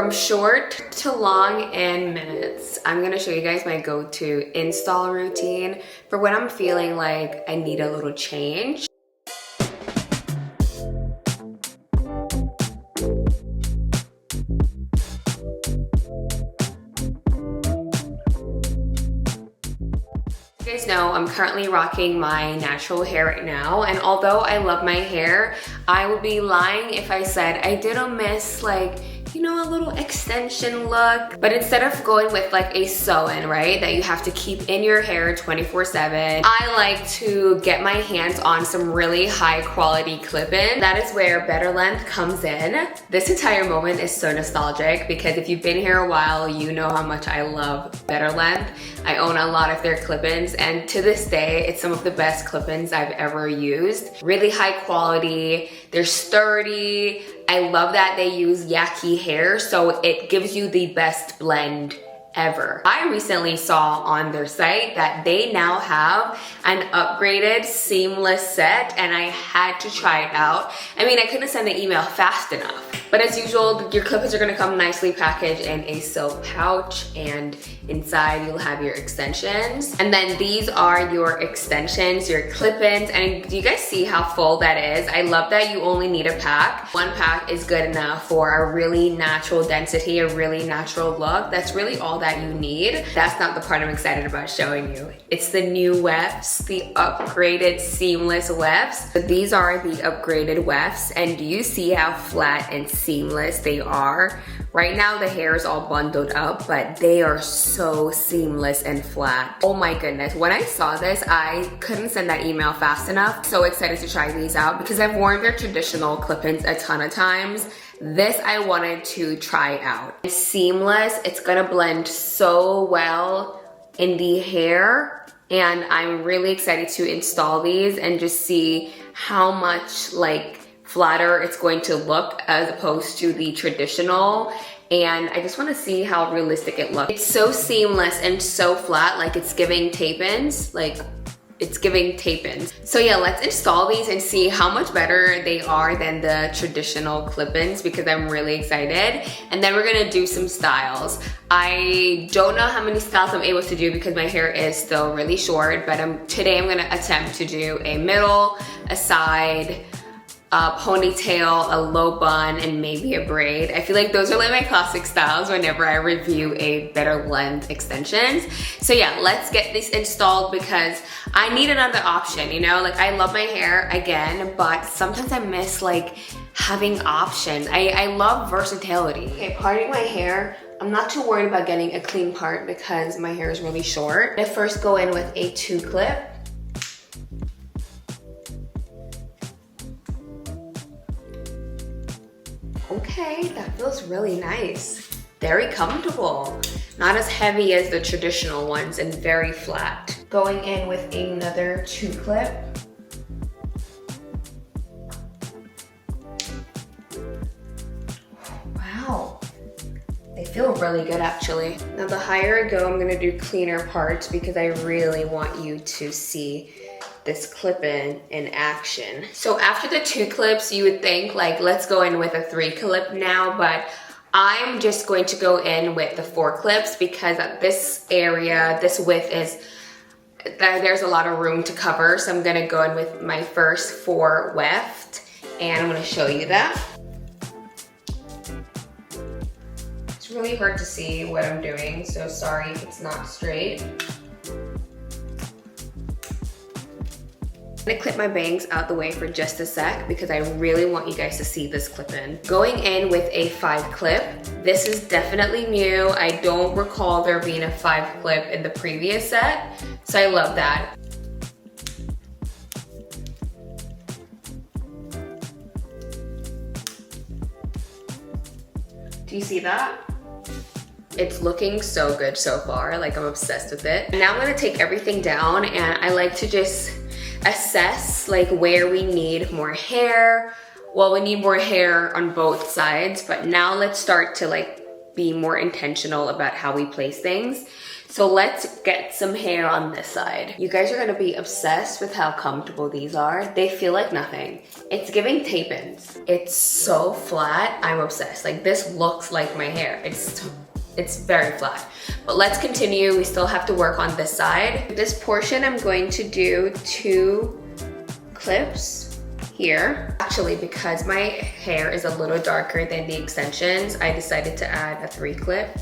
From short to long in minutes, I'm gonna show you guys my go-to install routine for when I'm feeling like I need a little change. You guys know I'm currently rocking my natural hair right now, and although I love my hair, I would be lying if I said I didn't miss, like, you know, a little extension look. But instead of going with like a sew-in, right, that you have to keep in your hair 24/7, I like to get my hands on some really high quality clip-in. That is where BetterLength comes in. This entire moment is so nostalgic because if you've been here a while, you know how much I love BetterLength. I own a lot of their clip-ins, and to this day, it's some of the best clip-ins I've ever used. Really high quality, they're sturdy. I love that they use Yaki hair, so it gives you the best blend ever. I recently saw on their site that they now have an upgraded seamless set, and I had to try it out. I mean, I couldn't send the email fast enough. But as usual, your clip-ins are gonna come nicely packaged in a silk pouch, and inside you'll have your extensions. And then these are your extensions, your clip-ins, and do you guys see how full that is? I love that you only need a pack. One pack is good enough for a really natural density, a really natural look. That's really all that you need. That's not the part I'm excited about showing you. It's the new wefts, the upgraded seamless wefts. So these are the upgraded wefts, and do you see how flat and seamless they are? Right now the hair is all bundled up, but they are so seamless and flat. Oh my goodness, when I saw this, I couldn't send that email fast enough. So excited to try these out because I've worn their traditional clip-ins a ton of times. This I wanted to try out. It's seamless, it's gonna blend so well in the hair, and I'm really excited to install these and just see how much like flatter it's going to look as opposed to the traditional. And I just want to see how realistic it looks. It's so seamless and so flat, like it's giving tape-ins, like it's giving tape-ins. So yeah, let's install these and see how much better they are than the traditional clip-ins because I'm really excited. And then we're gonna do some styles. I don't know how many styles I'm able to do because my hair is still really short, but today I'm gonna attempt to do a middle, a side, a ponytail, a low bun, and maybe a braid. I feel like those are like my classic styles whenever I review a BetterLength extensions. So yeah, let's get this installed because I need another option, you know? Like I love my hair again, but sometimes I miss like having options. I love versatility. Okay, parting my hair. I'm not too worried about getting a clean part because my hair is really short. I first go in with a 2-clip. Okay, that feels really nice. Very comfortable. Not as heavy as the traditional ones and very flat. Going in with another 2-clip. Wow, they feel really good actually. Now the higher I go, I'm gonna do cleaner parts because I really want you to see this clip-in action. So after the 2 clips, you would think like, let's go in with a 3-clip now, but I'm just going to go in with the 4 clips because this area, this width is, there's a lot of room to cover. So I'm gonna go in with my first 4 weft, and I'm gonna show you that. It's really hard to see what I'm doing, so sorry if it's not straight. I'm gonna clip my bangs out the way for just a sec because I really want you guys to see this clip-in. Going in with a 5-clip. This is definitely new. I don't recall there being a 5-clip in the previous set, so I love that. Do you see that? It's looking so good so far, like I'm obsessed with it. Now I'm gonna take everything down, and I like to just assess like where we need more hair. Well, we need more hair on both sides, but now let's start to like be more intentional about how we place things. So let's get some hair on this side. You guys are gonna be obsessed with how comfortable these are. They feel like nothing. It's giving tape-ins. It's so flat, I'm obsessed. Like this looks like my hair. It's very flat. But let's continue, we still have to work on this side. This portion I'm going to do 2 clips here. Actually, because my hair is a little darker than the extensions, I decided to add a 3 clip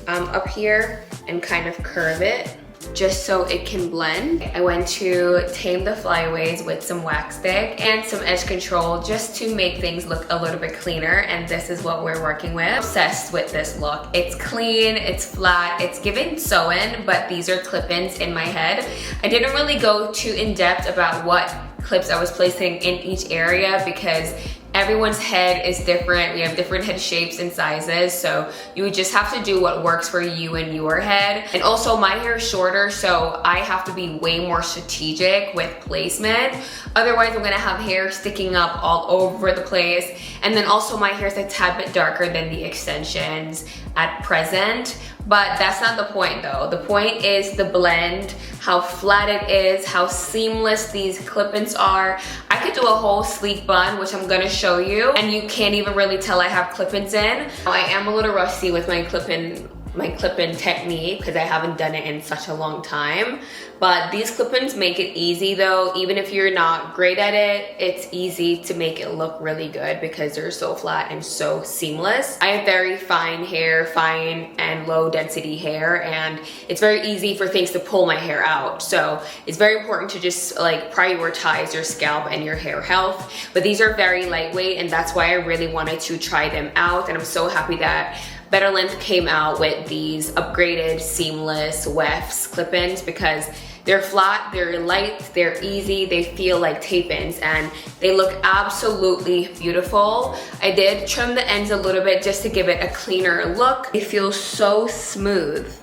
up here and kind of curve it just so it can blend. I went to tame the flyaways with some wax stick and some edge control just to make things look a little bit cleaner, and this is what we're working with. Obsessed with this look. It's clean, it's flat, it's giving sew-in, but these are clip-ins in my head. I didn't really go too in-depth about what clips I was placing in each area because everyone's head is different. We have different head shapes and sizes, so you would just have to do what works for you and your head. And also my hair is shorter, so I have to be way more strategic with placement. Otherwise, I'm gonna have hair sticking up all over the place. And then also my hair is a tad bit darker than the extensions at present. But that's not the point though. The point is the blend, how flat it is, how seamless these clip-ins are. I could do a whole sleek bun, which I'm gonna show you, and you can't even really tell I have clip-ins in. I am a little rusty with my clip-in technique because I haven't done it in such a long time. But these clip-ins make it easy though. Even if you're not great at it, it's easy to make it look really good because they're so flat and so seamless. I have very fine hair, fine and low density hair, and it's very easy for things to pull my hair out. So it's very important to just like prioritize your scalp and your hair health. But these are very lightweight, and that's why I really wanted to try them out. And I'm so happy that BetterLength came out with these upgraded seamless wefts clip-ins because they're flat, they're light, they're easy, they feel like tape-ins, and they look absolutely beautiful. I did trim the ends a little bit just to give it a cleaner look. They feel so smooth.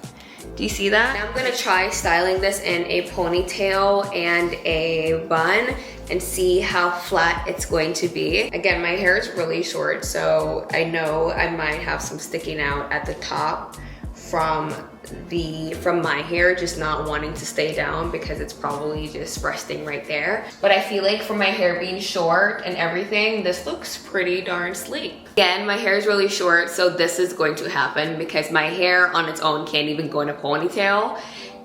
Do you see that? Now I'm gonna try styling this in a ponytail and a bun and see how flat it's going to be. Again, my hair is really short, so I know I might have some sticking out at the top from my hair just not wanting to stay down because it's probably just resting right there. But I feel like for my hair being short and everything, this looks pretty darn sleek. Again, my hair is really short, so this is going to happen because my hair on its own can't even go in a ponytail,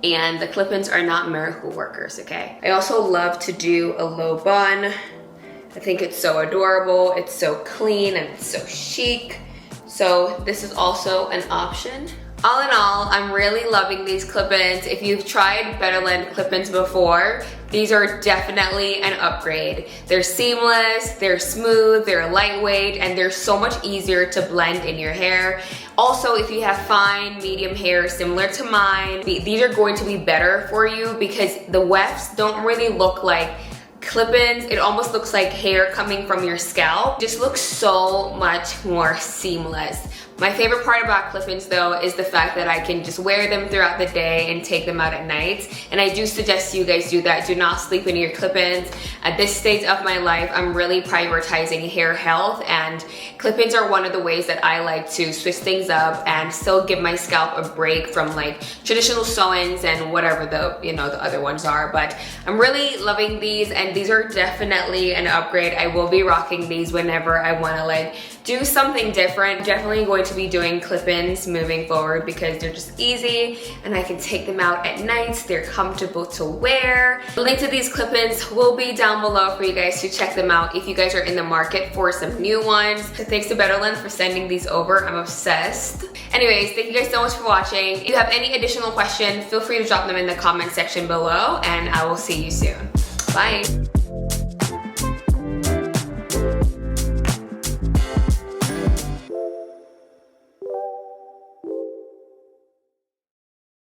and the clip-ins are not miracle workers, okay? I also love to do a low bun. I think it's so adorable, it's so clean, and it's so chic. So this is also an option. All in all, I'm really loving these clip-ins. If you've tried BetterLength clip-ins before, these are definitely an upgrade. They're seamless, they're smooth, they're lightweight, and they're so much easier to blend in your hair. Also, if you have fine, medium hair similar to mine, these are going to be better for you because the wefts don't really look like clip-ins. It almost looks like hair coming from your scalp. It just looks so much more seamless. My favorite part about clip-ins though is the fact that I can just wear them throughout the day and take them out at night. And I do suggest you guys do that. Do not sleep in your clip-ins. At this stage of my life, I'm really prioritizing hair health, and clip-ins are one of the ways that I like to switch things up and still give my scalp a break from like traditional sew-ins and whatever the other ones are. But I'm really loving these, and these are definitely an upgrade. I will be rocking these whenever I want to like do something different. Definitely going to be doing clip-ins moving forward because they're just easy and I can take them out at night. They're comfortable to wear. The link to these clip-ins will be down below for you guys to check them out if you guys are in the market for some new ones. So thanks to BetterLength for sending these over. I'm obsessed. Anyways, thank you guys so much for watching. If you have any additional questions, feel free to drop them in the comment section below, and I will see you soon. Bye.